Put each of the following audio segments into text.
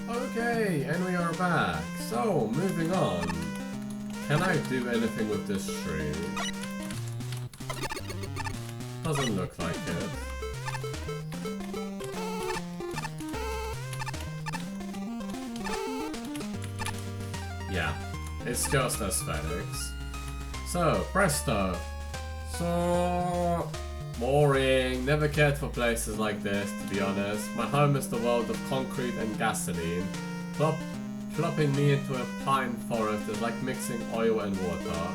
Okay, and we are back. So, moving on. Can I do anything with this tree? Doesn't look like it. Yeah, it's just aesthetics. So, presto. So boring. Never cared for places like this, to be honest. My home is the world of concrete and gasoline. Plopping me into a pine forest is like mixing oil and water.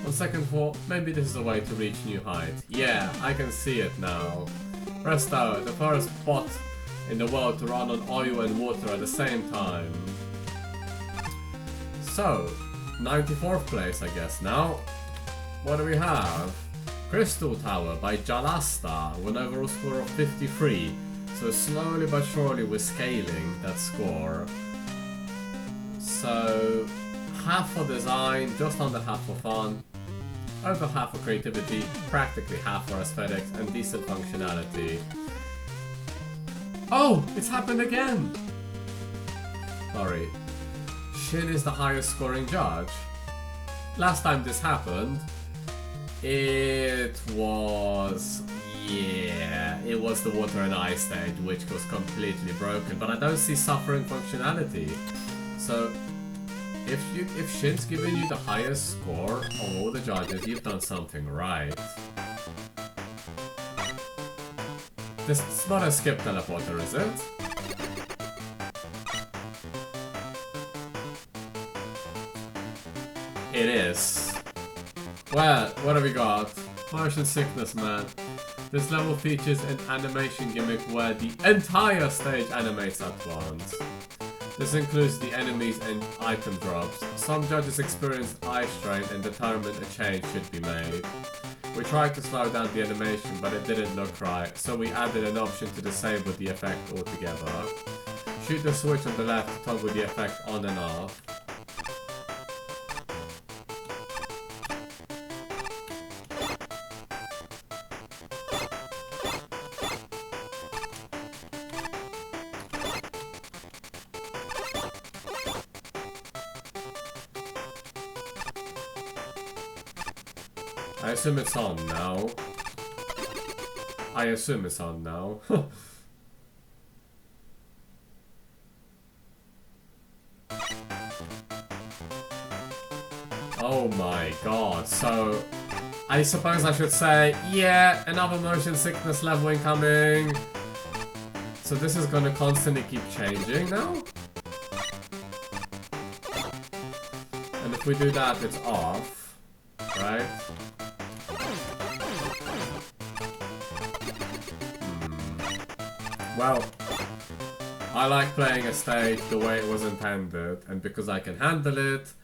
On second thought, maybe this is a way to reach new heights. Yeah, I can see it now. Presto, the first bot in the world to run on oil and water at the same time. So, 94th place I guess now. What do we have? Crystal Tower by Jalasta with an overall score of 53. So slowly but surely we're scaling that score. So half for design, just under half for fun, over half for creativity, practically half for aesthetics and decent functionality. Oh, it's happened again! Sorry. Shin is the highest scoring judge. Last time this happened, it was the water and ice stage, which was completely broken, but I don't see suffering functionality. So if Shin's giving you the highest score of all the judges, you've done something right. This is not a skip teleporter, is it? It is. Well, what have we got? Motion sickness, man. This level features an animation gimmick where the entire stage animates at once. This includes the enemies and item drops. Some judges experienced eye strain and determined a change should be made. We tried to slow down the animation, but it didn't look right, so we added an option to disable the effect altogether. Shoot the switch on the left to toggle the effect on and off. I assume it's on now. I assume it's on now. Oh my god, so I suppose I should say, yeah, another motion sickness level incoming. So this is gonna constantly keep changing now? And if we do that, it's off, right? Well, I like playing a stage the way it was intended, and because I can handle it,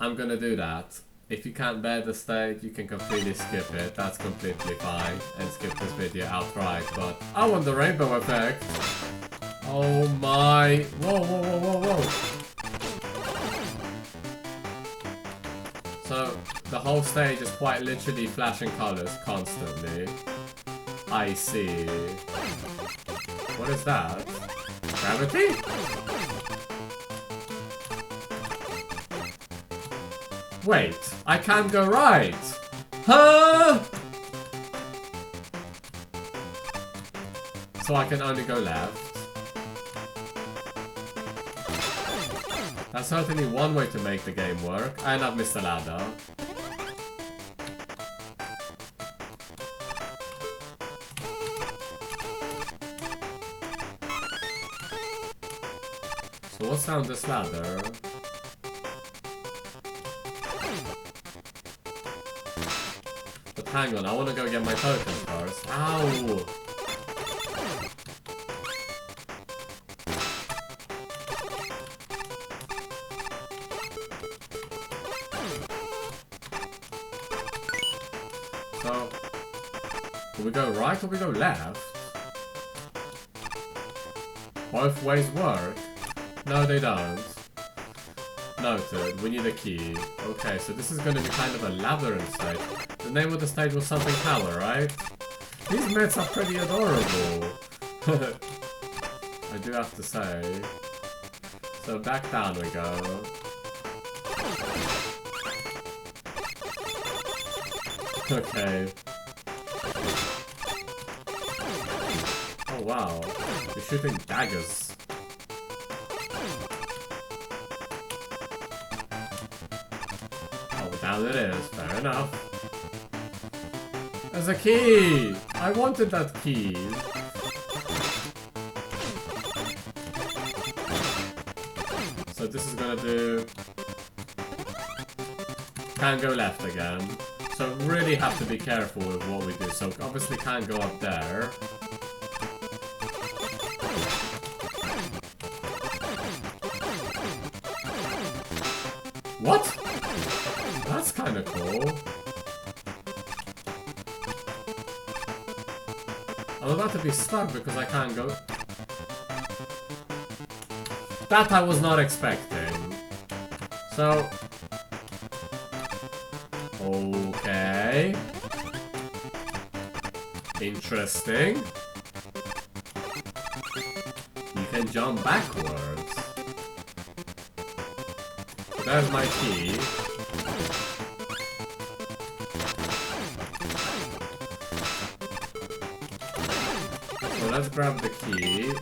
I'm gonna do that. If you can't bear the stage, you can completely skip it, that's completely fine, and skip this video outright, but I want the rainbow effect! Oh my... Whoa, whoa, whoa, whoa, whoa! So, the whole stage is quite literally flashing colors constantly. I see. What is that? Gravity? Wait, I can't go right! Huh? So I can only go left. That's certainly one way to make the game work, and I've missed a ladder. So what's down this ladder? But hang on, I want to go get my token first. Ow! So, do we go right or we go left? Both ways work. No, they don't. Noted. We need a key. Okay, so this is going to be kind of a labyrinth stage. The name of the stage was something tower, right? These myths are pretty adorable. I do have to say. So back down we go. Okay. Oh wow, you're shooting daggers. Oh, down it is, fair enough. There's a key! I wanted that key. So this is gonna do... Can't go left again. So really have to be careful with what we do. So obviously can't go up there. What? That's kind of cool. I'm about to be stuck because I can't go... That I was not expecting. So... Okay. Interesting. You can jump backwards. There's my key. So let's grab the key.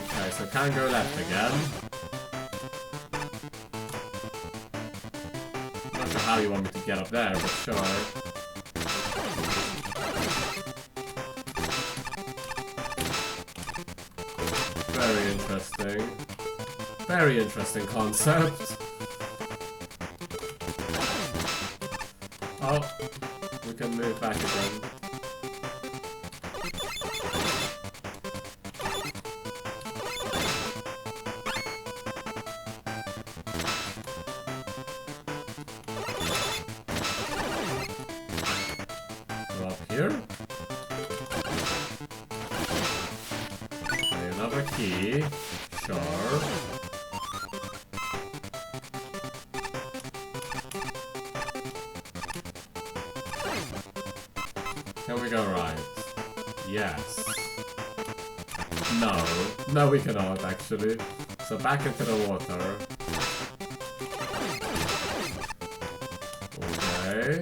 Okay, so can't go left again. Not sure how you want me to get up there, but sure. Very interesting. Very interesting concept. Oh, we can move back again. Go up here. Okay, another key. Sure. Can we go right? Yes. No. No, we cannot, actually. So back into the water. Okay.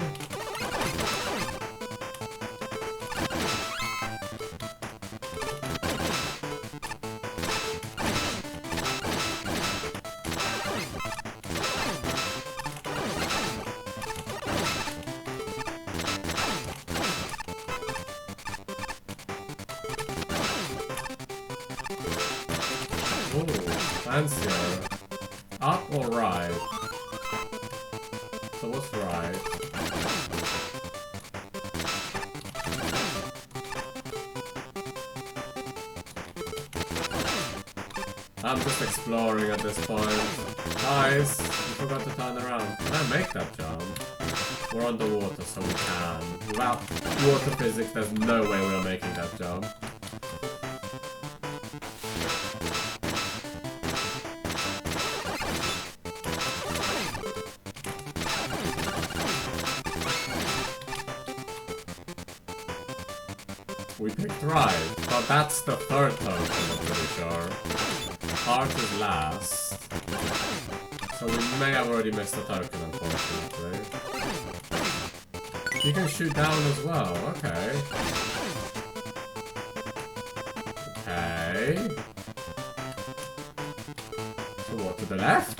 Ooh, fancier. Up or right? So what's right? I'm just exploring at this point. Guys, you forgot to turn around. Can I make that jump? We're underwater, so we can. Without water physics, there's no way we're making that jump. We picked right, but that's the third token, I'm pretty sure. Heart is last. So we may have already missed the token, unfortunately. You can shoot down as well, okay. Okay. So what, to the left?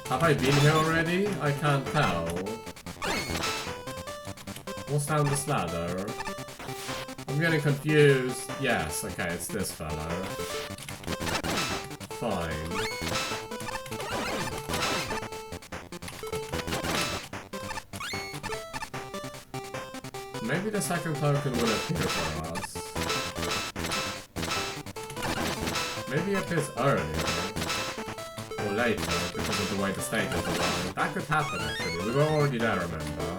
Have I been here already? I can't tell. What's down this ladder? I'm getting confused. Yes, okay, it's this fellow. Fine. Maybe the second token will appear for us. Maybe it appears earlier. Or later, because of the way the state is designed. That could happen, actually. We were already there, remember?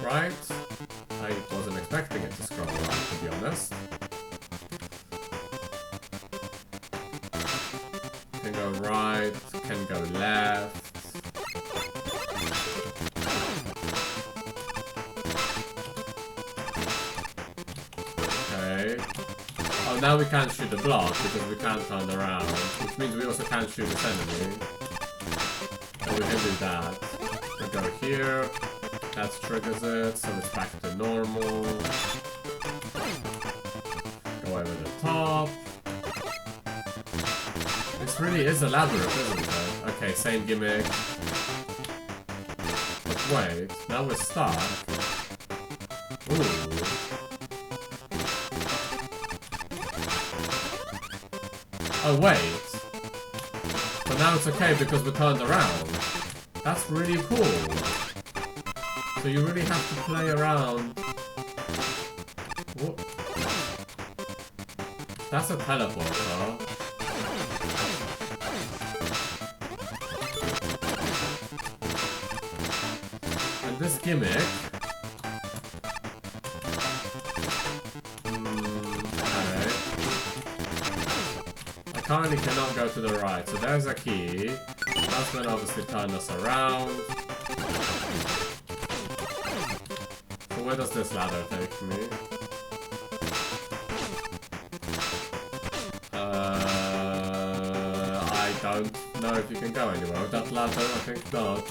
Right? I wasn't expecting it to scroll right, to be honest. right, can go left. Okay. Oh, now we can't shoot the block because we can't turn around, which means we also can't shoot this enemy. So we can do that. We go here, that triggers it, so it's back to normal. Go over the top. This really is a labyrinth, isn't it? Okay, same gimmick. But wait, now we're stuck. Ooh. Oh wait. But now it's okay because we turned around. That's really cool. So you really have to play around. What? That's a teleporter. And this gimmick. Okay. I currently cannot go to the right, so there's a key. That's going to obviously turn us around. So where does this ladder take me? I don't know if you can go anywhere with that ladder, I think not.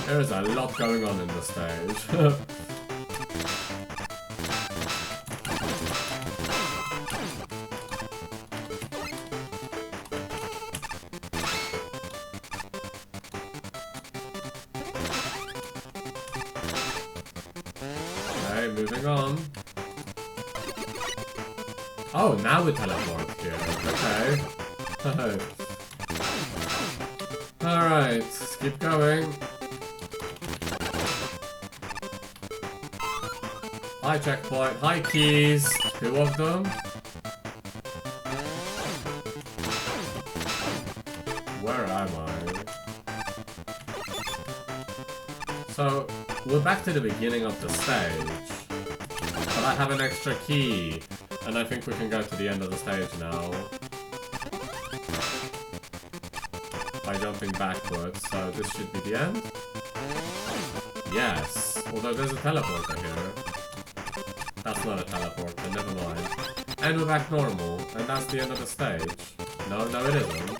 There is a lot going on in the stage. Okay, moving on. Oh, now we teleport here. Okay. Alright, let's keep going. High checkpoint, high keys, 2 of them. Where am I? So, we're back to the beginning of the stage. But I have an extra key, and I think we can go to the end of the stage now. By jumping backwards, so this should be the end? Yes, although there's a teleporter here. That's not a teleporter, never mind. And we're back normal, and that's the end of the stage. No, it isn't.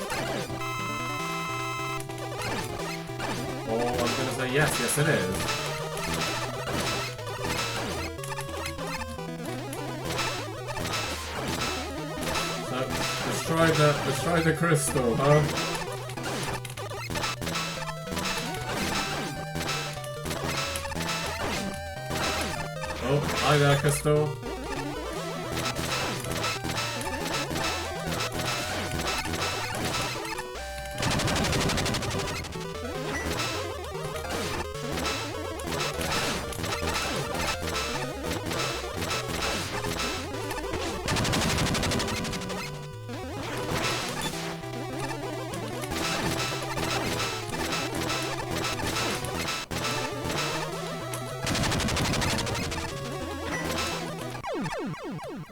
Oh, I'm gonna say yes, it is. So, destroy the crystal, huh? Oh, hi there, Crystal.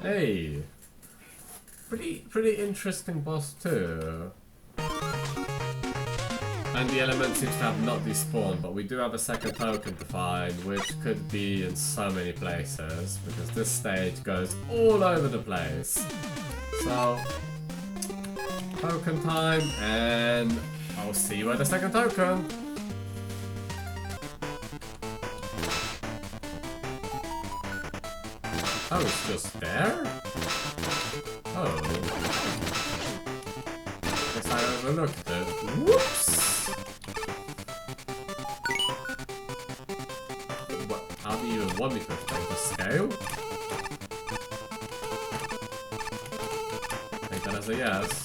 Hey, pretty interesting boss too. And the element seems to have not despawned, but we do have a second token to find, which could be in so many places, because this stage goes all over the place. So, token time, and I'll see you at the second token. Oh, it's just there? Oh. Guess I overlooked it. Whoops! What? How do you even want me to explain the scale? Take that as a yes.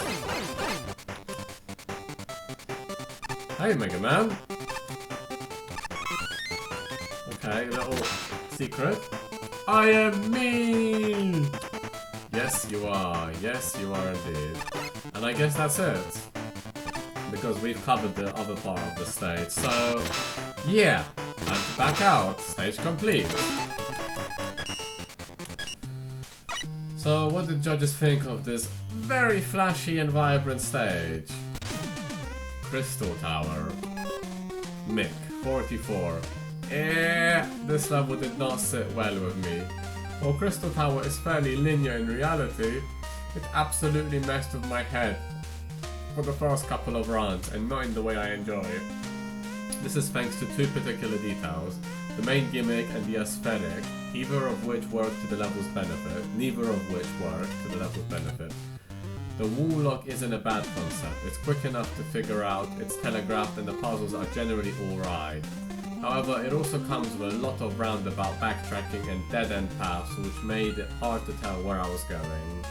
Hey, Mega Man! Okay, little secret. I am me! Yes, you are. Yes, you are indeed. And I guess that's it. Because we've covered the other part of the stage. So, yeah. Time to back out. Stage complete. So what did judges think of this very flashy and vibrant stage? Crystal Tower. Mick, 44. This level did not sit well with me. While Crystal Tower is fairly linear in reality, it absolutely messed with my head for the first couple of runs, and not in the way I enjoy it. This is thanks to two particular details: the main gimmick and the aesthetic, either of which work to the level's benefit, neither of which work to the level's benefit. The wall lock isn't a bad concept, it's quick enough to figure out, it's telegraphed, and the puzzles are generally alright. However, it also comes with a lot of roundabout backtracking and dead-end paths, which made it hard to tell where I was going.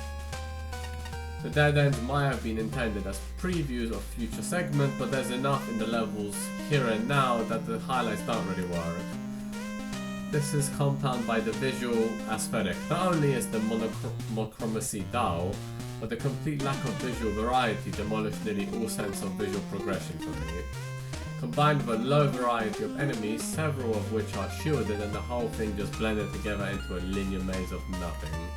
The dead ends might have been intended as previews of future segments, but there's enough in the levels here and now that the highlights don't really work. This is compounded by the visual aesthetic. Not only is the monochromacy dull, but the complete lack of visual variety demolished nearly all sense of visual progression for me. Combined with a low variety of enemies, several of which are shielded, and the whole thing just blended together into a linear maze of nothing.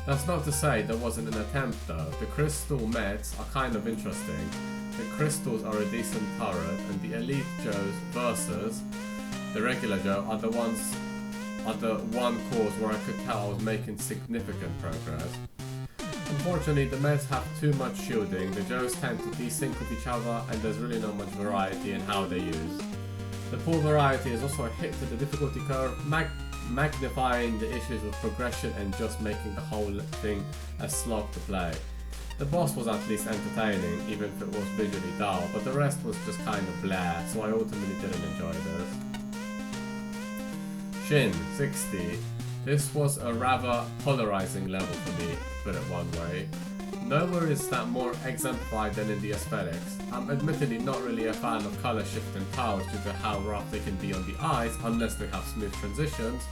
That's not to say there wasn't an attempt though. The crystal mets are kind of interesting. The crystals are a decent turret, and the elite Joes versus the regular Joe are the one cause where I could tell I was making significant progress. Unfortunately, the meds have too much shielding, the Joes tend to desync with each other, and there's really not much variety in how they use. The poor variety is also a hit to the difficulty curve, magnifying the issues with progression and just making the whole thing a slog to play. The boss was at least entertaining, even if it was visually dull, but the rest was just kind of blah, so I ultimately didn't enjoy this. Shin, 60. This was a rather polarizing level for me, to put it one way. Nowhere is that more exemplified than in the aesthetics. I'm admittedly not really a fan of color shifting towers due to how rough they can be on the eyes unless they have smooth transitions.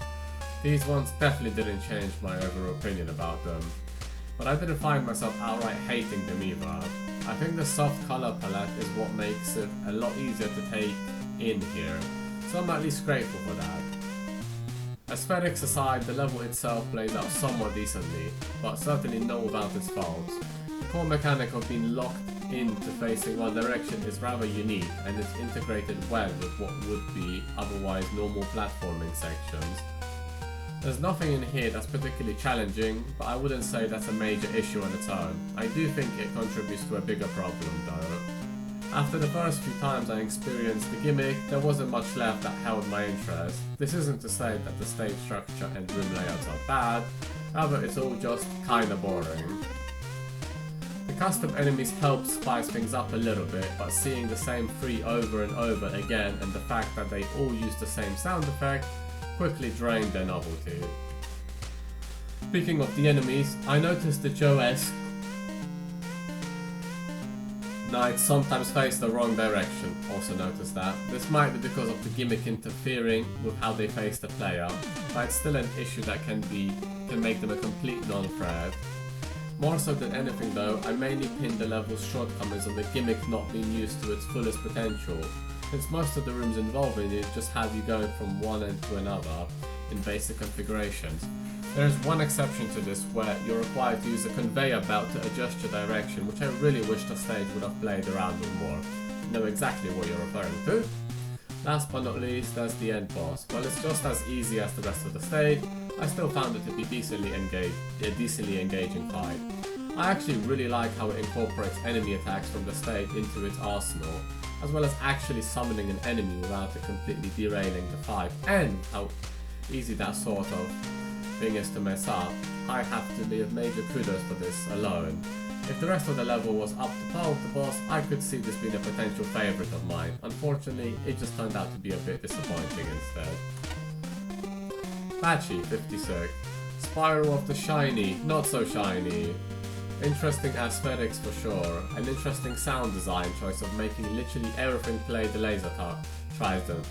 These ones definitely didn't change my overall opinion about them. But I didn't find myself outright hating them either. I think the soft color palette is what makes it a lot easier to take in here, so I'm at least grateful for that. Aesthetics aside, the level itself plays out somewhat decently, but certainly not without its faults. The core mechanic of being locked into facing one direction is rather unique, and it's integrated well with what would be otherwise normal platforming sections. There's nothing in here that's particularly challenging, but I wouldn't say that's a major issue on its own. I do think it contributes to a bigger problem though. After the first few times I experienced the gimmick, there wasn't much left that held my interest. This isn't to say that the stage structure and room layouts are bad, however it's all just kinda boring. The custom enemies help spice things up a little bit, but seeing the same three over and over again and the fact that they all use the same sound effect quickly drained their novelty. Speaking of the enemies, I noticed the Joe-esque knights sometimes face the wrong direction, also noticed that. This might be because of the gimmick interfering with how they face the player, but it's still an issue that can make them a complete non-threat. More so than anything though, I mainly pinned the level's shortcomings on the gimmick not being used to its fullest potential, since most of the rooms involving it just have you going from one end to another in basic configurations. There is one exception to this where you're required to use a conveyor belt to adjust your direction, which I really wish the stage would have played around with more. You know exactly what you're referring to. Last but not least, there's the end boss. While it's just as easy as the rest of the stage, I still found it to be a decently engaging fight. I actually really like how it incorporates enemy attacks from the stage into its arsenal, as well as actually summoning an enemy without it completely derailing the fight, and how easy that sort of thing is to mess up. I have to give major kudos for this alone. If the rest of the level was up to par with the boss, I could see this being a potential favourite of mine. Unfortunately, it just turned out to be a bit disappointing instead. Patchy, 56. Spiral of the shiny, not so shiny. Interesting aesthetics for sure, an interesting sound design choice of making literally everything play the laser trident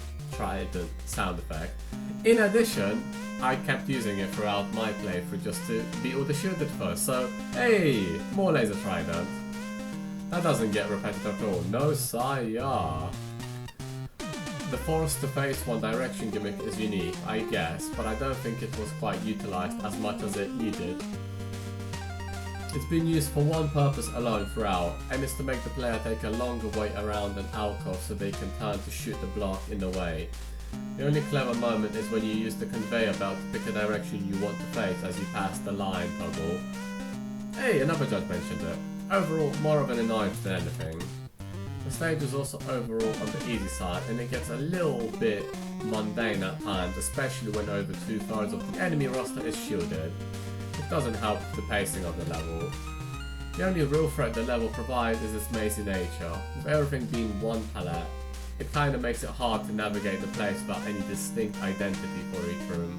sound effect. In addition, I kept using it throughout my playthrough just to beat all the shielded first, so hey, more laser trident. That doesn't get repetitive at all, no sire. The force to face one direction gimmick is unique, I guess, but I don't think it was quite utilised as much as it needed. It's been used for one purpose alone throughout, and it's to make the player take a longer way around an alcove so they can turn to shoot the block in the way. The only clever moment is when you use the conveyor belt to pick a direction you want to face as you pass the line toggle. Hey, another judge mentioned it. Overall, more of an annoyance than anything. The stage is also overall on the easy side, and it gets a little bit mundane at times, especially when over 2/3 of the enemy roster is shielded. It doesn't help the pacing of the level. The only real threat the level provides is its mazy nature. With everything being one palette, it kinda makes it hard to navigate the place without any distinct identity for each room.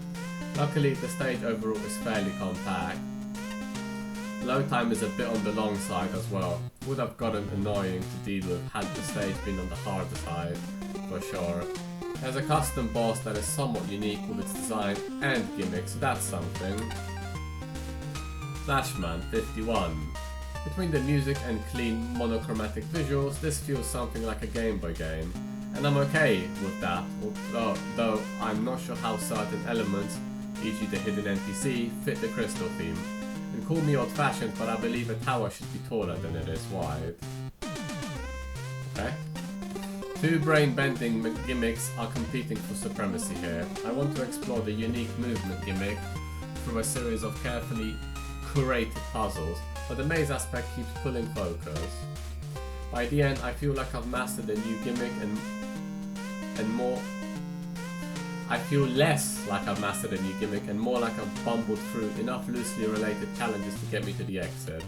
Luckily, the stage overall is fairly compact. Load time is a bit on the long side as well. Would have gotten annoying to deal with had the stage been on the harder side, for sure. There's a custom boss that is somewhat unique with its design and gimmick, so that's something. Flashman 51. Between the music and clean monochromatic visuals, this feels something like a Game Boy game, and I'm okay with that, though I'm not sure how certain elements, e.g. the hidden NPC, fit the crystal theme. And call me old-fashioned, but I believe a tower should be taller than it is wide. Okay. Two brain-bending gimmicks are competing for supremacy here. I want to explore the unique movement gimmick through a series of carefully curated puzzles, but the maze aspect keeps pulling focus. By the end, I feel like I've mastered a new gimmick and more. I feel less like I've mastered a new gimmick and more like I've bumbled through enough loosely related challenges to get me to the exit.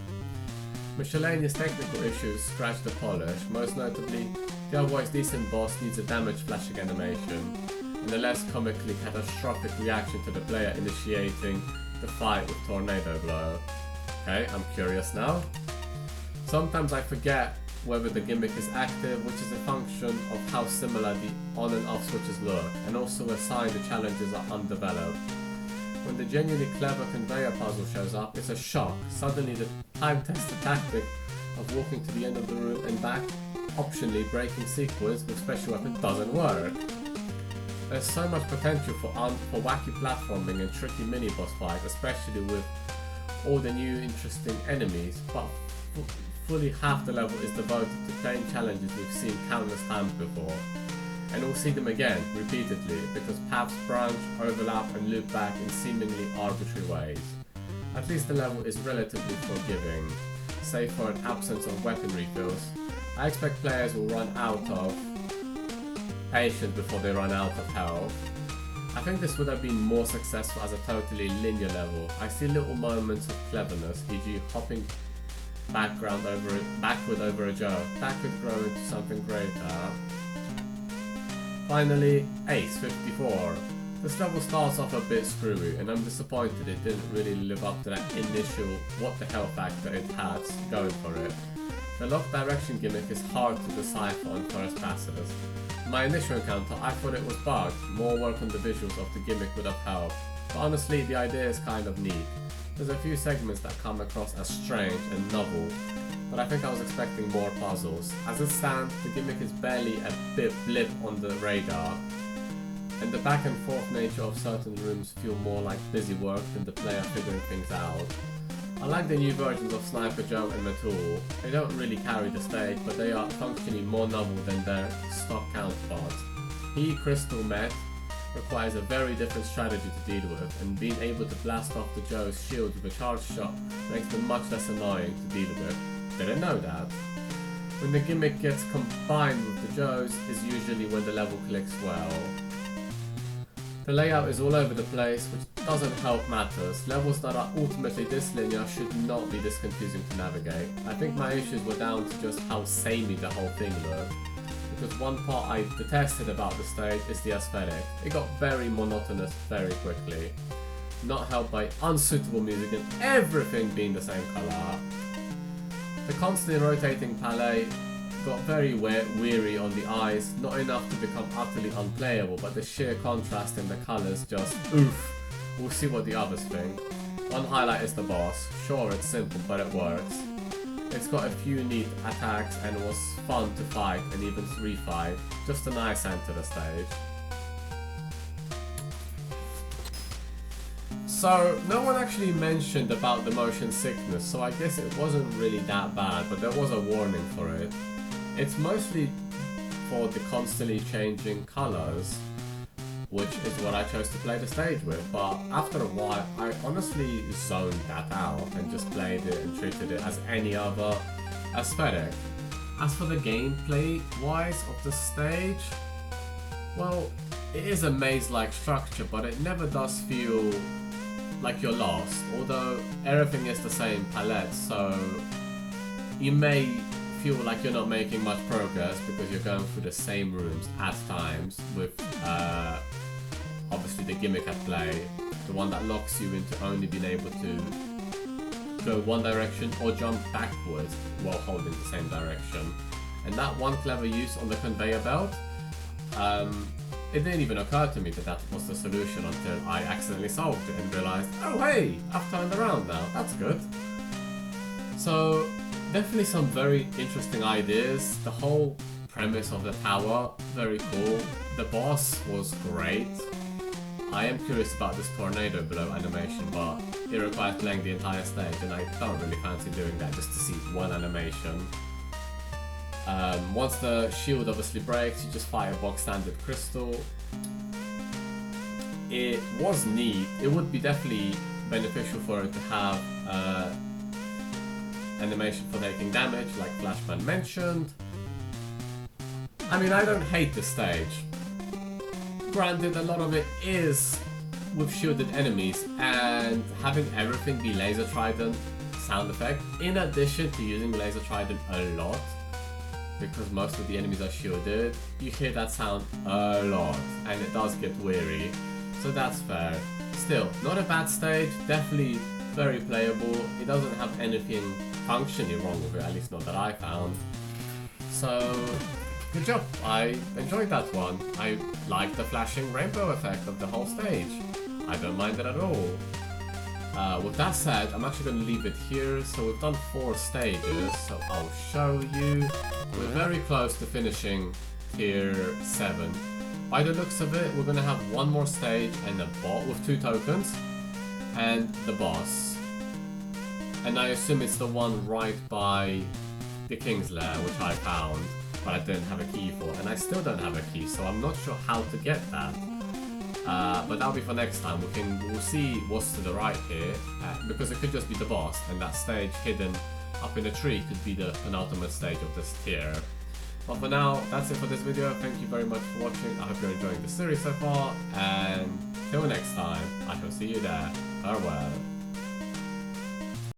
Miscellaneous technical issues scratch the polish, most notably, the otherwise decent boss needs a damage flashing animation, and a less comically catastrophic reaction to the player initiating the fight with Tornado Blow. Okay, I'm curious now. Sometimes I forget whether the gimmick is active, which is a function of how similar the on and off switches look, and also a sign the challenges are undeveloped. When the genuinely clever conveyor puzzle shows up, it's a shock. Suddenly the time-tested tactic of walking to the end of the room and back, optionally breaking sequence with special weapon doesn't work. There's so much potential for wacky platforming and tricky mini-boss fights, especially with all the new interesting enemies, but fully half the level is devoted to plain challenges we've seen countless times before. And we'll see them again, repeatedly, because paths branch, overlap and loop back in seemingly arbitrary ways. At least the level is relatively forgiving, save for an absence of weapon refills. I expect players will run out of patience before they run out of health. I think this would have been more successful as a totally linear level. I see little moments of cleverness, e.g. hopping backward over a joke. That could grow into something greater. Finally, Ace 54. This level starts off a bit screwy, and I'm disappointed it didn't really live up to that initial what the hell factor it had going for it. The lock direction gimmick is hard to decipher on first passes. In my initial encounter, I thought it was bugged. More work on the visuals of the gimmick would have helped. But honestly, the idea is kind of neat. There's a few segments that come across as strange and novel, but I think I was expecting more puzzles. As it stands, the gimmick is barely a blip on the radar, and the back and forth nature of certain rooms feel more like busy work than the player figuring things out. I like the new versions of Sniper Joe and Matul. They don't really carry the stage, but they are functionally more novel than their stock counterparts. Crystal Met requires a very different strategy to deal with, and being able to blast off the Joe's shield with a charge shot makes them much less annoying to deal with. Didn't know that. When the gimmick gets combined with the Joe's is usually when the level clicks well. The layout is all over the place, which doesn't help matters. Levels that are ultimately this linear should not be this confusing to navigate. I think my issues were down to just how samey the whole thing looked. Because one part I detested about the stage is the aesthetic. It got very monotonous very quickly. Not helped by unsuitable music and everything being the same colour. The constantly rotating palette got very weary on the eyes, not enough to become utterly unplayable, but the sheer contrast in the colours just oof. We'll see what the others think. One highlight is the boss. Sure, it's simple, but it works. It's got a few neat attacks and was fun to fight and even refight. Just a nice end to the stage. So, no one actually mentioned about the motion sickness, so I guess it wasn't really that bad, but there was a warning for it. It's mostly for the constantly changing colors, which is what I chose to play the stage with, but after a while I honestly zoned that out and just played it and treated it as any other aesthetic. As for the gameplay wise of the stage, well, it is a maze-like structure, but it never does feel like you're lost, although everything is the same palette, so you may feel like you're not making much progress because you're going through the same rooms at times with obviously the gimmick at play, the one that locks you into only being able to go one direction or jump backwards while holding the same direction. And that one clever use on the conveyor belt, it didn't even occur to me that that was the solution until I accidentally solved it and realized, oh hey, I've turned around now, that's good. So definitely some very interesting ideas. The whole premise of the tower, very cool. The boss was great. I am curious about this tornado below animation, but it requires playing the entire stage and I don't really fancy doing that just to see one animation. Once the shield obviously breaks, you just fire box standard crystal. It was neat. It would be definitely beneficial for it to have animation for taking damage, like Flashbang mentioned. I mean, I don't hate the stage. Granted, a lot of it is with shielded enemies, and having everything be laser trident sound effect, in addition to using laser trident a lot, because most of the enemies are shielded, you hear that sound a lot, and it does get weary, so that's fair. Still, not a bad stage, definitely very playable. It doesn't have anything functionally wrong with it, at least not that I found. So, good job, I enjoyed that one. I like the flashing rainbow effect of the whole stage. I don't mind it at all. With that said, I'm actually going to leave it here. So we've done 4 stages, so I'll show you. We're very close to finishing tier 7. By the looks of it, we're going to have one more stage and a bot with 2 tokens, and the boss. And I assume it's the one right by the King's Lair, which I found, but I didn't have a key for, and I still don't have a key, so I'm not sure how to get that. But that'll be for next time. We'll see what's to the right here, because it could just be the boss, and that stage hidden up in a tree could be the penultimate stage of this tier. But for now, that's it for this video. Thank you very much for watching. I hope you're enjoying the series so far, and till next time, I shall see you there. Farewell.